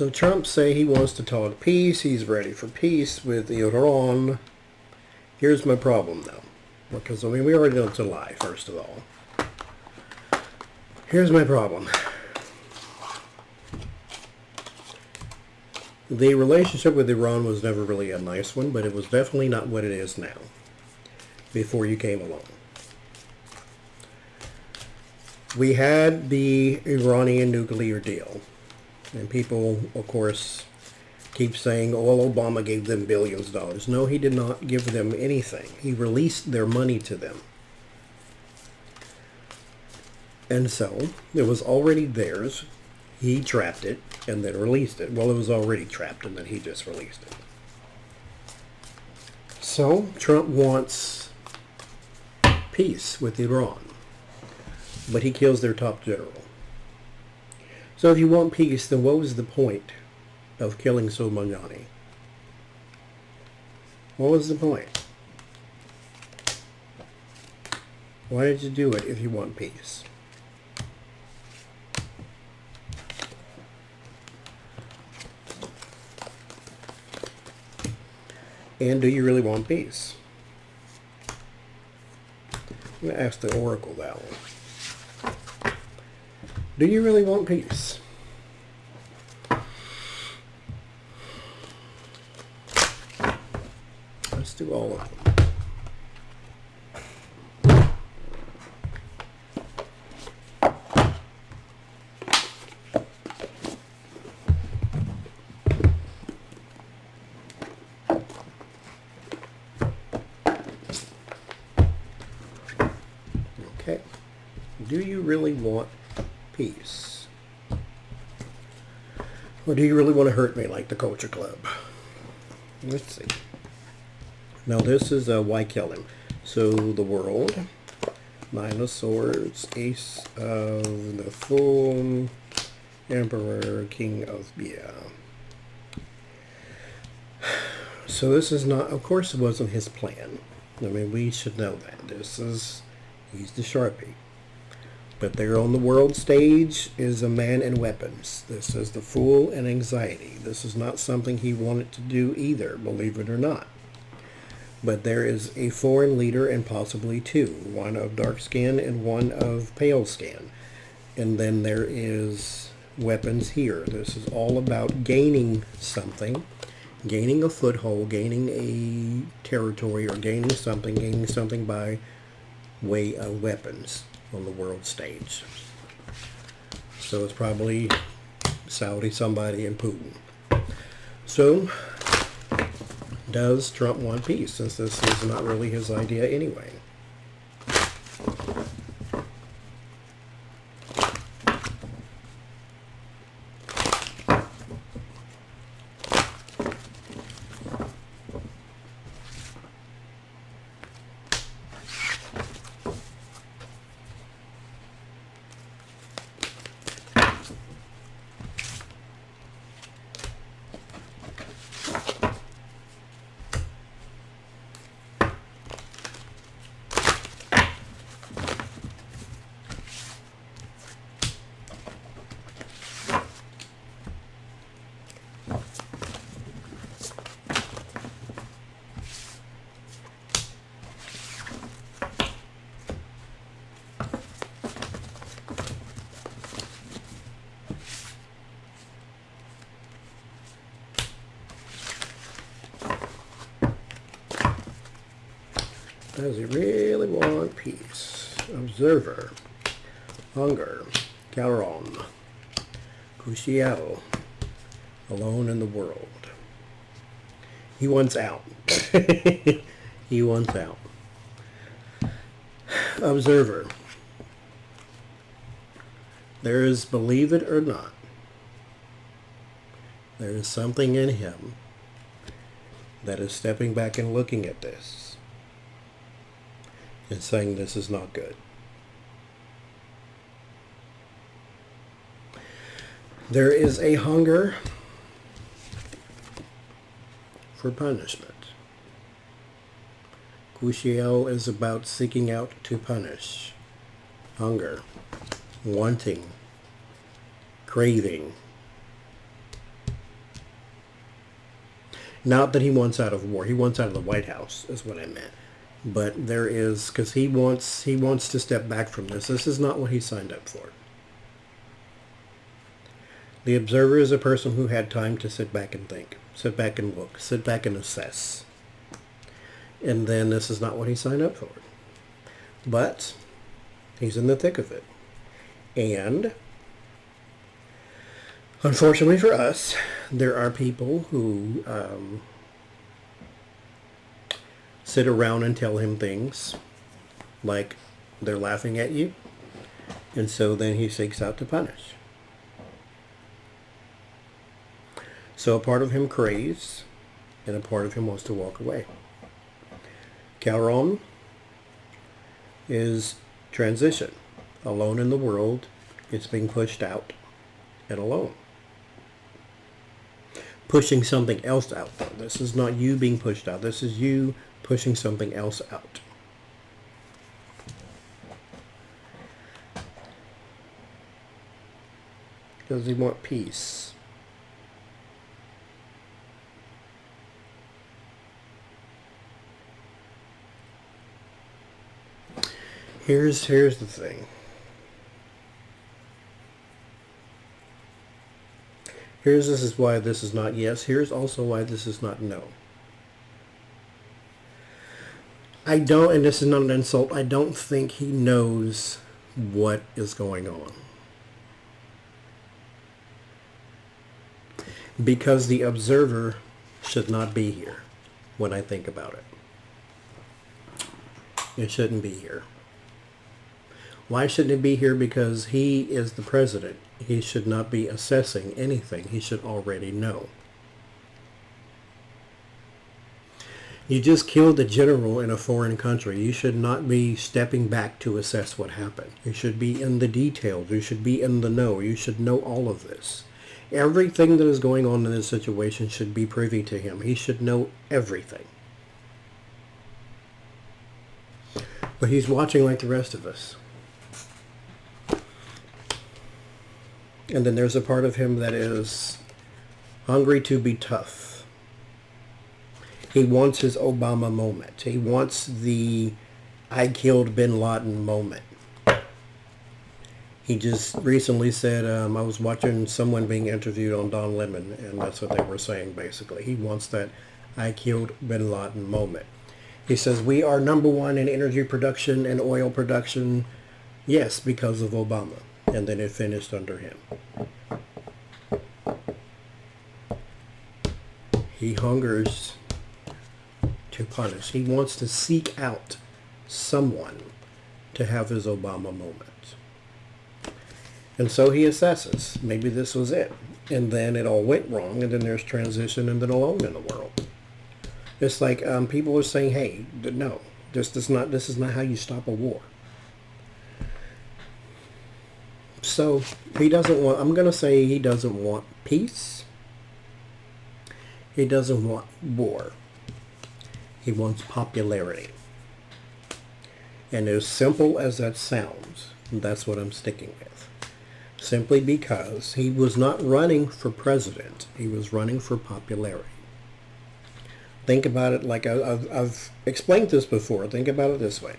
So Trump say he wants to talk peace. He's ready for peace with Iran. Here's my problem, though. Because, I mean, we already know it's a lie, first of all. Here's my problem. The relationship with Iran was never really a nice one, but it was definitely not what it is now, before you came along. We had the Iranian nuclear deal, and people, of course, keep saying, oh, Obama gave them billions of dollars. No, he did not give them anything. He released their money to them. And so, it was already theirs. He trapped it and then released it. Well, it was already trapped and then he just released it. So, Trump wants peace with Iran, but he kills their top general. So if you want peace, then what was the point of killing Soleimani? What was the point? Why did you do it if you want peace? And do you really want peace? I'm going to ask the Oracle that one. Do you really want peace? Let's do all of them. Okay. Do you really want peace? Or do you really want to hurt me like the Culture Club? Let's see. Now this is why kill him. So the world, Nine of Swords, Ace of the Fool, Emperor, King of So this is not, of course it wasn't his plan. I mean, we should know that. He's the Sharpie. But there on the world stage is a man and weapons. This is the Fool and anxiety. This is not something he wanted to do either, believe it or not. But there is a foreign leader and possibly two. One of dark skin and one of pale skin. And then there is weapons here. This is all about gaining something. Gaining a foothold, gaining a territory, or gaining something by way of weapons on the world stage. So it's probably Saudi, somebody, and Putin. So, does Trump want peace, since this is not really his idea anyway? Does he really want peace? Observer, hunger, Charon, Crucial, alone in the world. He wants out. He wants out. Observer. There is, believe it or not, there is something in him that is stepping back and looking at this and saying this is not good. There is a hunger for punishment. Crucial is about seeking out to punish. Hunger, wanting, craving. Not that he wants out of war. He wants out of the White House, is what I meant. But there is, because he wants to step back from this. This is not what he signed up for. The observer is a person who had time to sit back and think, sit back and look, sit back and assess. And then this is not what he signed up for. But he's in the thick of it. And unfortunately for us, there are people who sit around and tell him things like they're laughing at you. And so then he seeks out to punish. So a part of him craves, and a part of him wants to walk away. Calron is transition. Alone in the world, it's being pushed out and alone. Pushing something else out, though. This is not you being pushed out. This is you pushing something else out. Does he want peace? Here's the thing. This is why this is not yes. Here's also why this is not no. I don't, and this is not an insult, I don't think he knows what is going on. Because the observer should not be here when I think about it. It shouldn't be here. Why shouldn't it be here? Because he is the president. He should not be assessing anything. He should already know. You just killed a general in a foreign country. You should not be stepping back to assess what happened. You should be in the details. You should be in the know. You should know all of this. Everything that is going on in this situation should be privy to him. He should know everything. But he's watching like the rest of us. And then there's a part of him that is hungry to be tough. He wants his Obama moment. He wants the I killed bin Laden moment. He just recently said, I was watching someone being interviewed on Don Lemon, and that's what they were saying basically. He wants that I killed bin Laden moment. He says, we are number one in energy production and oil production. Yes, because of Obama. And then it finished under him. He hungers to punish. He wants to seek out someone to have his Obama moment. And so he assesses. Maybe this was it. And then it all went wrong. And then there's transition and then alone in the world. It's like people are saying, hey, no, this is not how you stop a war. So he doesn't want, I'm going to say he doesn't want peace. He doesn't want war. He wants popularity. And as simple as that sounds, that's what I'm sticking with. Simply because he was not running for president. He was running for popularity. Think about it like I've explained this before. Think about it this way.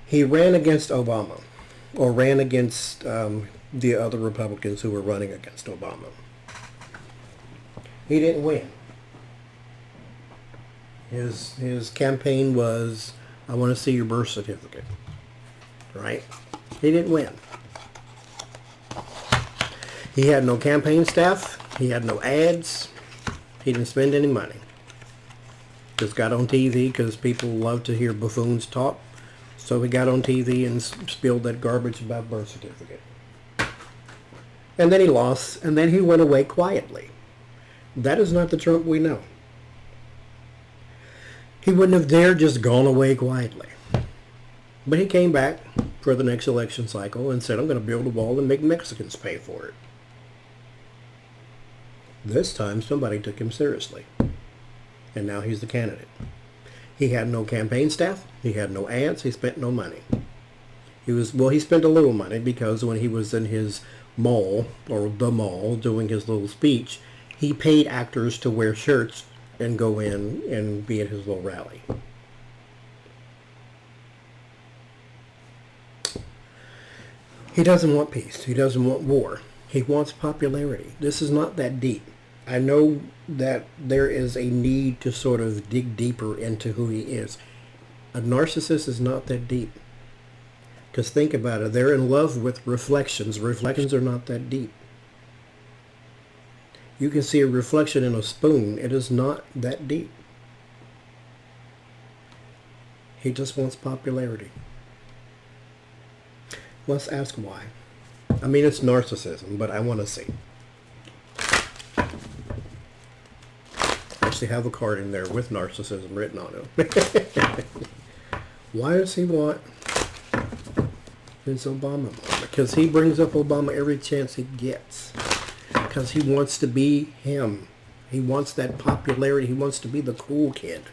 He ran against Obama. Or ran against the other Republicans who were running against Obama. He didn't win. His campaign was, I want to see your birth certificate. Right? He didn't win. He had no campaign staff. He had no ads. He didn't spend any money. Just got on TV because people love to hear buffoons talk. So he got on TV and spilled that garbage about birth certificate. And then he lost, and then he went away quietly. That is not the Trump we know. He wouldn't have dared just gone away quietly. But he came back for the next election cycle and said, I'm going to build a wall and make Mexicans pay for it. This time, somebody took him seriously. And now he's the candidate. He had no campaign staff. He had no ads. He spent no money. He spent a little money because when he was in his mall, or the mall, doing his little speech, He paid actors to wear shirts and go in and be at his little rally. He doesn't want peace. He doesn't want war. He wants popularity. This is not that deep. I know that there is a need to sort of dig deeper into who he is. A narcissist is not that deep. Because think about it. They're in love with reflections. Reflections are not that deep. You can see a reflection in a spoon. It is not that deep. He just wants popularity. Let's ask why. I mean, it's narcissism, but I want to see. Actually have a card in there with narcissism written on it. Why does he want Vince Obama more? Because he brings up Obama every chance he gets. Because he wants to be him. He wants that popularity. He wants to be the cool kid.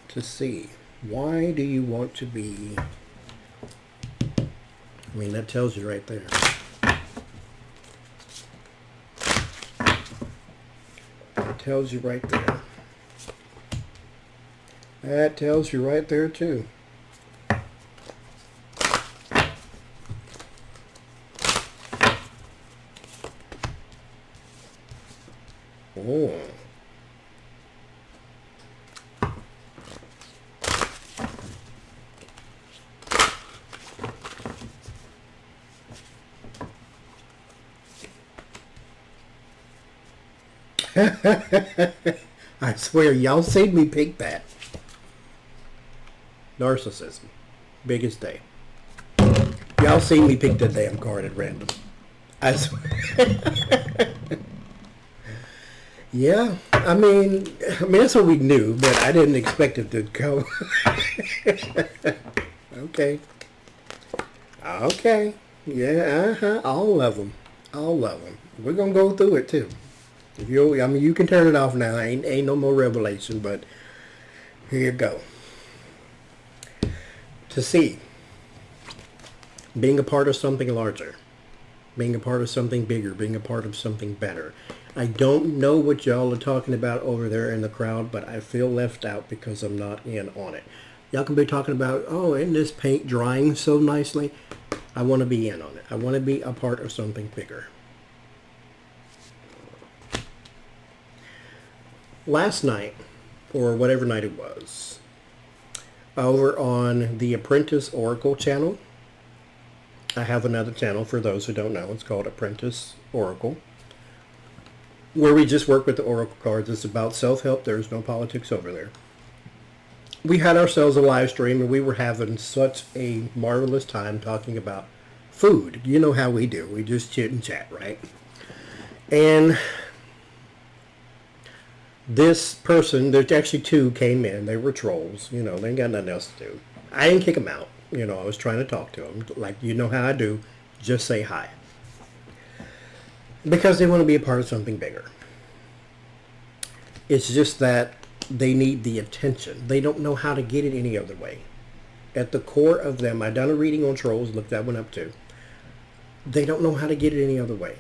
To see. Why do you want to be... I mean, that tells you right there. It tells you right there. That tells you right there, too. Oh. I swear, y'all seen me pick that. Narcissism. Biggest day. Y'all seen me pick that damn card at random. I swear. Yeah, I mean, that's what we knew, but I didn't expect it to go. Okay. Okay. Yeah, all of them. All of them. We're going to go through it, too. If you, I mean, you can turn it off now. Ain't no more revelation, but here you go. To see. Being a part of something larger. Being a part of something bigger. Being a part of something better. I don't know what y'all are talking about over there in the crowd, but I feel left out because I'm not in on it. Y'all can be talking about, oh, isn't this paint drying so nicely? I want to be in on it. I want to be a part of something bigger. Last night, or whatever night it was, over on the Apprentice Oracle channel, I have another channel for those who don't know. It's called Apprentice Oracle, where we just work with the Oracle cards. It's about self-help. There's no politics over there. We had ourselves a live stream, and we were having such a marvelous time talking about food. You know how we do. We just chit and chat, right? And this person, there's actually two, came in. They were trolls. You know, they ain't got nothing else to do. I didn't kick them out. You know, I was trying to talk to them. Like, you know how I do. Just say hi. Because they want to be a part of something bigger. It's just that they need the attention. They don't know how to get it any other way. At the core of them, I've done a reading on trolls, looked that one up too. They don't know how to get it any other way.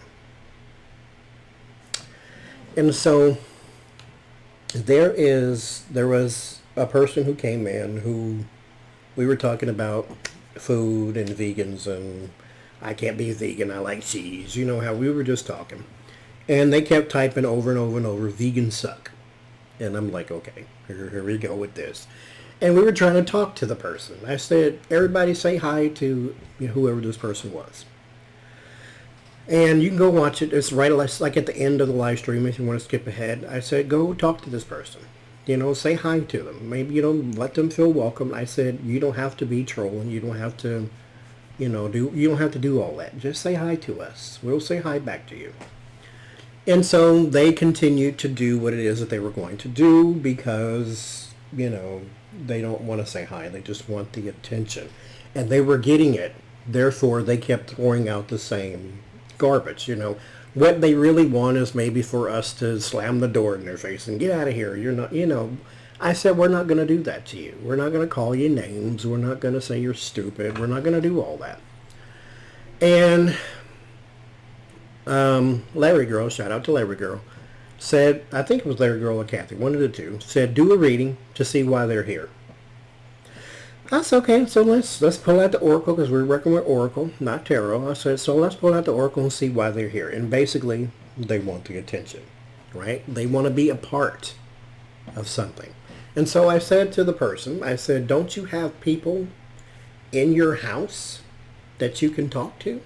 And so there was a person who came in who we were talking about food and vegans, and I can't be a vegan, I like cheese. You know how we were just talking. And they kept typing over and over and over, vegan suck. And I'm like, okay, here we go with this. And we were trying to talk to the person. I said, everybody say hi to whoever this person was. And you can go watch it. It's right like at the end of the live stream if you want to skip ahead. I said, go talk to this person. You know, say hi to them. Maybe, let them feel welcome. I said, you don't have to be trolling. You don't have to, you don't have to do all that. Just say hi to us. We'll say hi back to you. And so they continued to do what it is that they were going to do because, they don't want to say hi. They just want the attention. And they were getting it. Therefore, they kept throwing out the same garbage. What they really want is maybe for us to slam the door in their face and get out of here. You're not, I said, we're not going to do that to you. We're not going to call you names. We're not going to say you're stupid. We're not going to do all that. And Larry Girl, shout out to Larry Girl, said, I think it was Larry Girl or Kathy, one of the two, said do a reading to see why they're here. That's okay. So let's pull out the oracle because we're working with oracle, not tarot. I said so. Let's pull out the oracle and see why they're here. And basically, they want the attention, right? They want to be a part of something. And so I said to the person, I said, don't you have people in your house that you can talk to?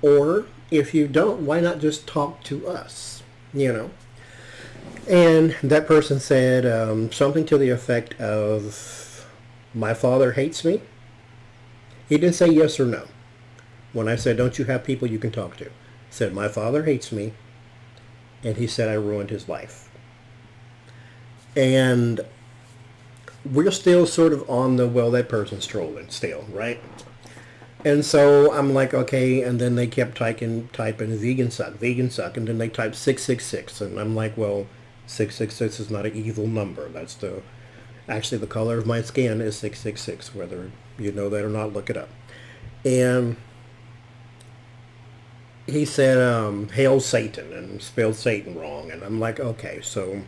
Or if you don't, why not just talk to us? You know. And that person said something to the effect of, my father hates me. He didn't say yes or no. When I said, don't you have people you can talk to? He said, my father hates me. And he said I ruined his life. And we're still sort of on the, well, that person's trolling still, right? And so I'm like, okay. And then they kept typing vegan suck. And then they typed 666. And I'm like, well, 666 is not an evil number. That's actually the color of my skin is 666. Whether you know that or not, look it up. And he said, hail Satan, and spelled Satan wrong. And I'm like, okay, so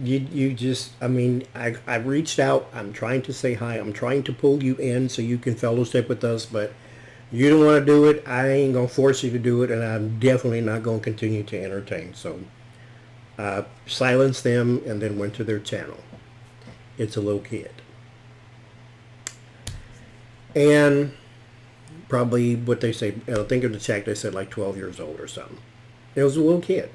you just, I mean, I reached out. I'm trying to say hi. I'm trying to pull you in so you can fellowship with us, but you don't want to do it. I ain't going to force you to do it, and I'm definitely not going to continue to entertain. So silenced them and then went to their channel. It's a little kid. And probably what they say, I think in the chat they said like 12 years old or something. It was a little kid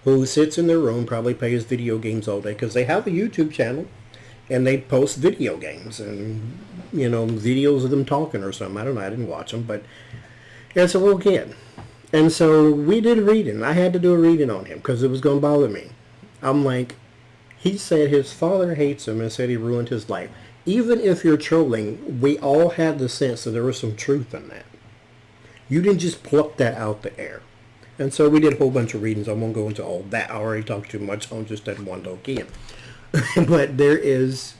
who sits in their room, probably plays video games all day because they have a YouTube channel and they post video games and, you know, videos of them talking or something. I don't know. I didn't watch them, but it's a little kid. And so we did a reading. I had to do a reading on him because it was going to bother me. I'm like, he said his father hates him and said he ruined his life. Even if you're trolling, we all had the sense that there was some truth in that. You didn't just pluck that out the air. And so we did a whole bunch of readings. I won't go into all that. I already talked too much on just that one little kid. But this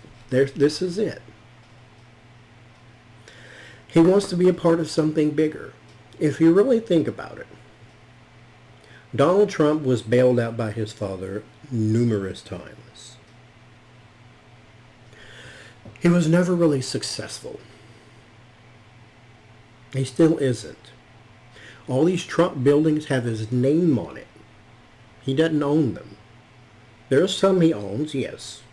is it. He wants to be a part of something bigger. If you really think about it, Donald Trump was bailed out by his father numerous times. He was never really successful. He still isn't. All these Trump buildings have his name on it. He doesn't own them. There are some he owns, yes.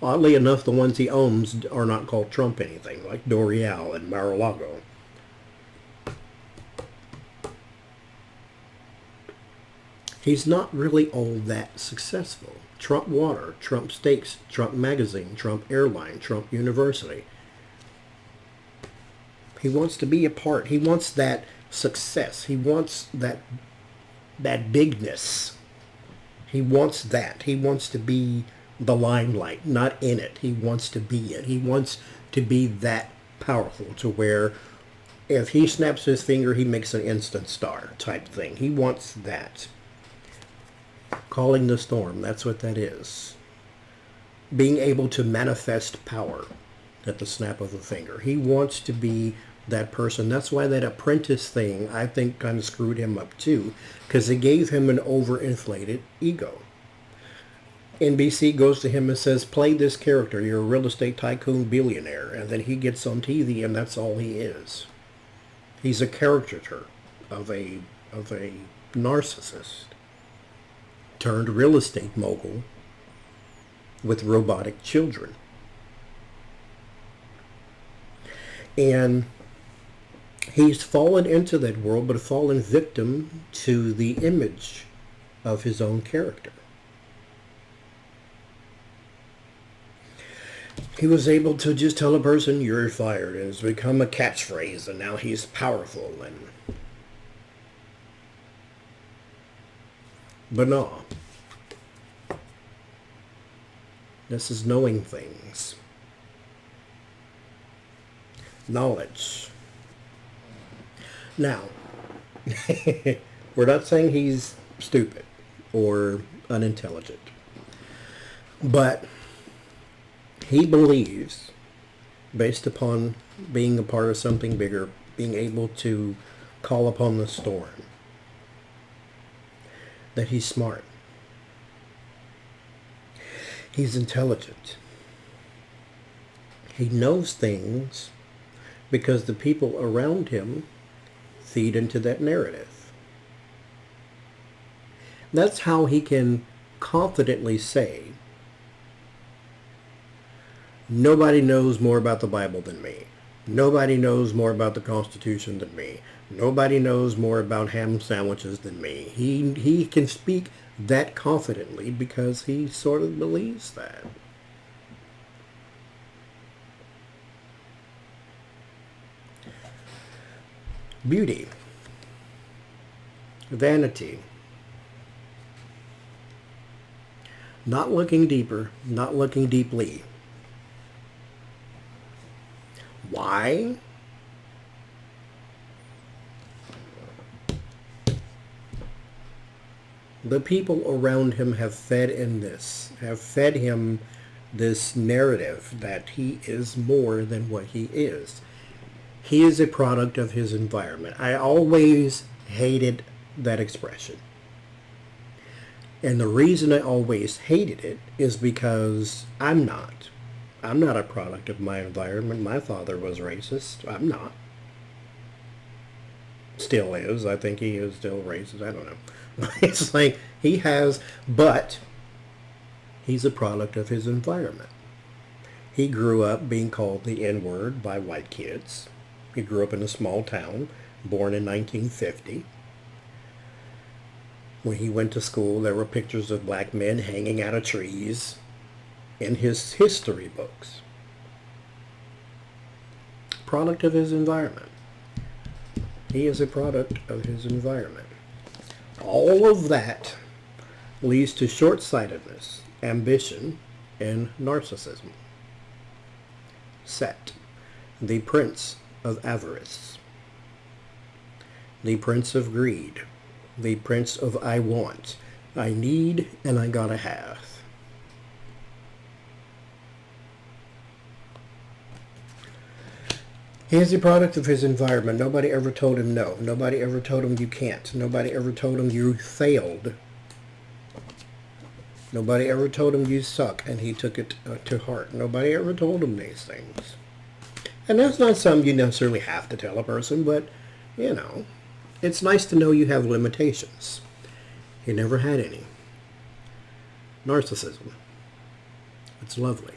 Oddly enough, the ones he owns are not called Trump anything, like L'Oreal and Mar-a-Lago. He's not really all that successful. Trump Water, Trump Steaks, Trump Magazine, Trump Airline, Trump University. He wants to be a part. He wants that success. He wants that bigness. He wants that. He wants to be the limelight, not in it. He wants to be it. He wants to be that powerful to where if he snaps his finger, he makes an instant star type thing. He wants that. Calling the storm, that's what that is. Being able to manifest power at the snap of a finger. He wants to be that person. That's why that apprentice thing, I think, kind of screwed him up too, because it gave him an overinflated ego. NBC goes to him and says, play this character. You're a real estate tycoon billionaire. And then he gets on TV and that's all he is. He's a caricature of a narcissist turned real estate mogul with robotic children. And he's fallen into that world, but fallen victim to the image of his own character. He was able to just tell a person, you're fired, and it's become a catchphrase, and now he's powerful. But no. This is knowing things. Knowledge. Now, we're not saying he's stupid or unintelligent, but he believes, based upon being a part of something bigger, being able to call upon the storm. That he's smart. He's intelligent. He knows things because the people around him feed into that narrative. That's how he can confidently say, nobody knows more about the Bible than me. Nobody knows more about the Constitution than me. Nobody knows more about ham sandwiches than me. He can speak that confidently because he sort of believes that. Beauty. Vanity. Not looking deeper, not looking deeply. Why? The people around him have fed him this narrative that he is more than what he is. He is a product of his environment. I always hated that expression. And the reason I always hated it is because I'm not. I'm not a product of my environment. My father was racist. I'm not. Still is. I think he is still racist. I don't know. It's like but he's a product of his environment. He grew up being called the N-word by white kids. He grew up in a small town, born in 1950. When he went to school, there were pictures of black men hanging out of trees in his history books. Product of his environment. He is a product of his environment. All of that leads to short-sightedness, ambition, and narcissism. Set, the prince of avarice, the prince of greed, the prince of I want, I need, and I gotta have. He is a product of his environment. Nobody ever told him no. Nobody ever told him you can't. Nobody ever told him you failed. Nobody ever told him you suck, and he took it to heart. Nobody ever told him these things. And that's not something you necessarily have to tell a person, but, it's nice to know you have limitations. He never had any. Narcissism. It's lovely.